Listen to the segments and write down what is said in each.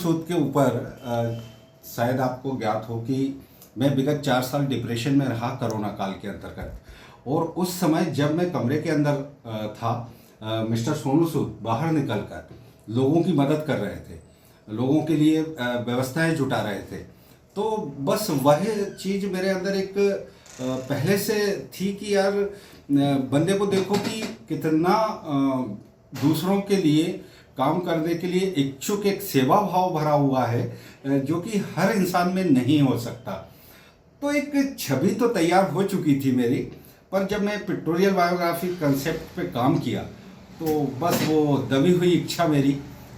सूद के ऊपर शायद आपको ज्ञात हो कि मैं विगत 4 साल डिप्रेशन में रहा कोरोना काल के अंतर्गत। और उस समय जब मैं कमरे के अंदर था, मिस्टर सोनू सूद बाहर निकलकर लोगों की मदद कर रहे थे, लोगों के लिए व्यवस्थाएं जुटा रहे थे। तो बस वह चीज़ मेरे अंदर एक पहले से थी कि यार बंदे को देखो कि कितना दूसरों के लिए काम करने के लिए इच्छुक, एक सेवा भाव भरा हुआ है जो कि हर इंसान में नहीं हो सकता। तो एक छवि तो तैयार हो चुकी थी मेरी, पर जब मैं पिक्टोरियल बायोग्राफी कंसेप्ट पे काम किया तो बस वो दबी हुई इच्छा मेरी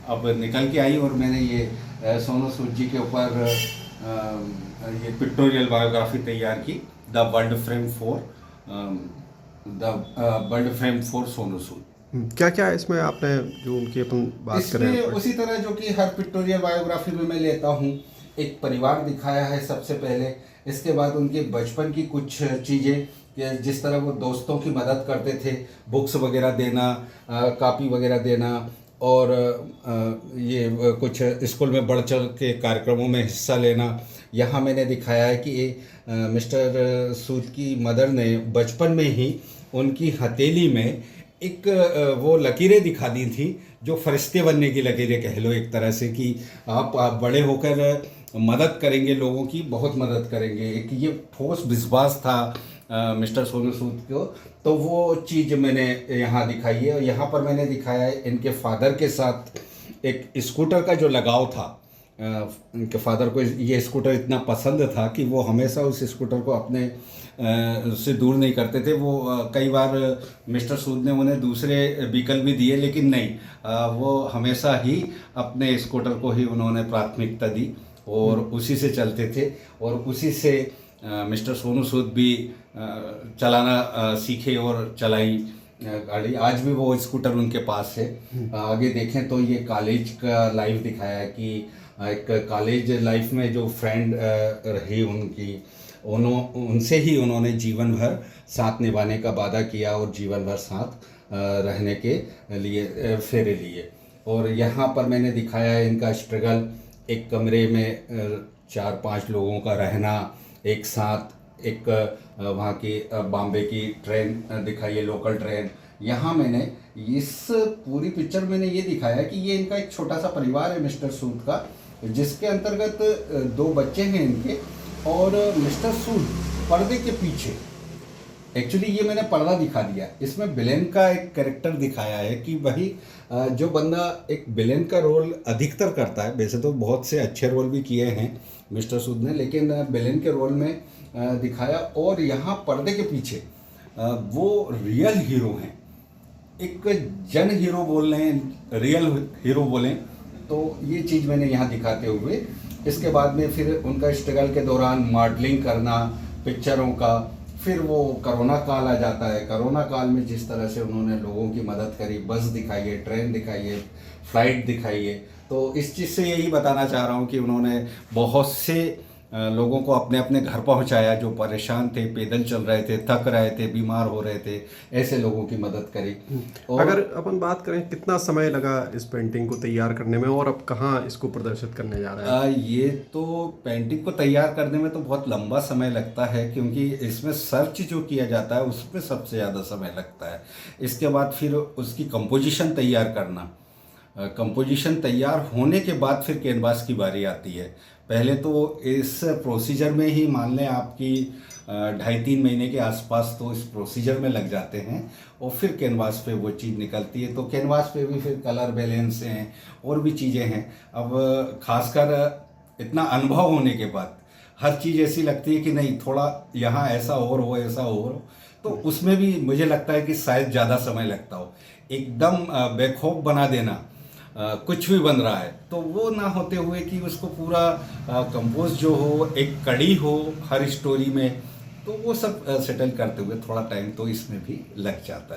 अब निकल के आई और मैंने ये सोनू सूद जी के ऊपर ये पिक्टोरियल बायोग्राफी तैयार की, the world frame for Sonu Sood. क्या क्या है इसमें आपने जो उनकी अपन बात करें? इसमें उसी तरह जो कि हर पिक्टोरियल बायोग्राफी में मैं लेता हूँ, एक परिवार दिखाया है सबसे पहले, इसके बाद उनके बचपन की कुछ चीज़ें कि जिस तरह वो दोस्तों की मदद करते थे, बुक्स वगैरह देना, कापी वगैरह देना, और ये कुछ स्कूल में बढ़ चढ़ के कार्यक्रमों में हिस्सा लेना। यहाँ मैंने दिखाया है कि मिस्टर सूद की मदर ने बचपन में ही उनकी हथेली में एक वो लकीरें दिखा दी थी जो फरिश्ते बनने की लकीरें कह लो एक तरह से, कि आप बड़े होकर मदद करेंगे, लोगों की बहुत मदद करेंगे। एक ये ठोस विश्वास था मिस्टर सोनू सूद को, तो वो चीज़ मैंने यहाँ दिखाई है। और यहाँ पर मैंने दिखाया है इनके फादर के साथ एक स्कूटर का जो लगाव था। इनके फादर को ये स्कूटर इतना पसंद था कि वो हमेशा उस स्कूटर को अपने से दूर नहीं करते थे। वो कई बार मिस्टर सूद ने उन्हें दूसरे व्हीकल भी दिए, लेकिन नहीं, वो हमेशा ही अपने स्कूटर को ही उन्होंने प्राथमिकता दी और उसी से चलते थे। और उसी से मिस्टर सोनू सूद भी चलाना सीखे और चलाई गाड़ी। आज भी वो स्कूटर उनके पास है। आगे देखें तो ये कॉलेज का लाइफ दिखाया है कि एक कॉलेज लाइफ में जो फ्रेंड रही उनकी, उनसे ही उन्होंने जीवन भर साथ निभाने का वादा किया और जीवन भर साथ रहने के लिए फेरे लिए। और यहाँ पर मैंने दिखाया है इनका स्ट्रगल, एक कमरे में 4-5 लोगों का रहना एक साथ। एक वहाँ की बॉम्बे की ट्रेन दिखाई है, लोकल ट्रेन। यहाँ मैंने इस पूरी पिक्चर मैंने ये दिखाया कि ये इनका एक छोटा सा परिवार है मिस्टर सूद का, जिसके अंतर्गत 2 बच्चे हैं इनके। और मिस्टर सूद पर्दे के पीछे, एक्चुअली ये मैंने पर्दा दिखा दिया, इसमें विलेन का एक कैरेक्टर दिखाया है कि वही जो बंदा एक विलेन का रोल अधिकतर करता है, वैसे तो बहुत से अच्छे रोल भी किए हैं मिस्टर सूद ने, लेकिन विलेन के रोल में दिखाया। और यहाँ पर्दे के पीछे वो रियल हीरो हैं, एक जन हीरो बोल रहे हैं, रियल हीरो बोलें तो ये चीज़ मैंने यहाँ दिखाते हुए, इसके बाद में फिर उनका स्ट्रगल के दौरान मॉडलिंग करना पिक्चरों का। फिर वो कोरोना काल आ जाता है, कोरोना काल में जिस तरह से उन्होंने लोगों की मदद करी, बस दिखाई है, ट्रेन दिखाई है, फ्लाइट दिखाई है। तो इस चीज़ से यही बताना चाह रहा हूँ कि उन्होंने बहुत से लोगों को अपने अपने घर पहुंचाया जो परेशान थे, पैदल चल रहे थे, थक रहे थे, बीमार हो रहे थे, ऐसे लोगों की मदद करी। और अगर अपन बात करें कितना समय लगा इस पेंटिंग को तैयार करने में और अब कहाँ इसको प्रदर्शित करने जा रहा है? ये तो पेंटिंग को तैयार करने में तो बहुत लंबा समय लगता है, क्योंकि इसमें सर्च जो किया जाता है उसमें सबसे ज़्यादा समय लगता है। इसके बाद फिर उसकी कंपोजिशन तैयार करना, कंपोजिशन तैयार होने के बाद फिर कैनवास की बारी आती है। पहले तो इस प्रोसीजर में ही मान लें आपकी 2.5-3 महीने के आसपास तो इस प्रोसीजर में लग जाते हैं, और फिर कैनवास पे वो चीज़ निकलती है। तो कैनवास पे भी फिर कलर बैलेंस हैं और भी चीज़ें हैं। अब खासकर इतना अनुभव होने के बाद हर चीज़ ऐसी लगती है कि नहीं, थोड़ा यहाँ ऐसा और हो, ऐसा और हो, तो उसमें भी मुझे लगता है कि शायद ज़्यादा समय लगता हो। एकदम बेखौफ बना देना, कुछ भी बन रहा है तो वो ना होते हुए कि उसको पूरा कंपोज जो हो, एक कड़ी हो हर स्टोरी में, तो वो सब सेटल करते हुए थोड़ा टाइम तो इसमें भी लग जाता है।